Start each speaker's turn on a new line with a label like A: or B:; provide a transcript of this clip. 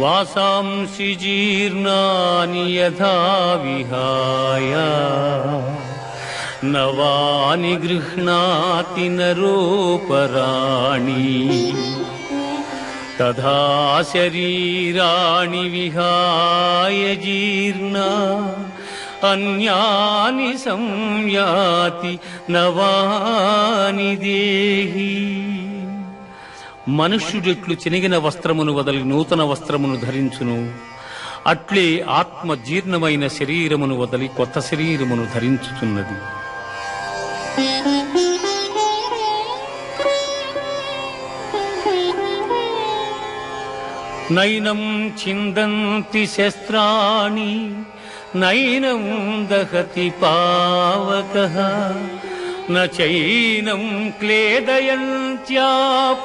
A: వాసాంసి జీర్ణాని యథా విహాయ నవాని గృహ్ణాతి నరోపరాణి తథా శరీరాణి విహాయ జీర్ణా అన్యాని సంయాతి నవాని దేహి. మనుష్యుడెట్లు చినిగిన వస్త్రమును వదలి నూతన వస్త్రమును ధరించును, అట్లే ఆత్మ జీర్ణమైన శరీరమును వదలి కొత్త శరీరమును ధరించుచున్నది. నైనం ఛిందంతి శస్త్రాణి నైనం దహతి పావకః న చైనం క్లేదయంత్యాపో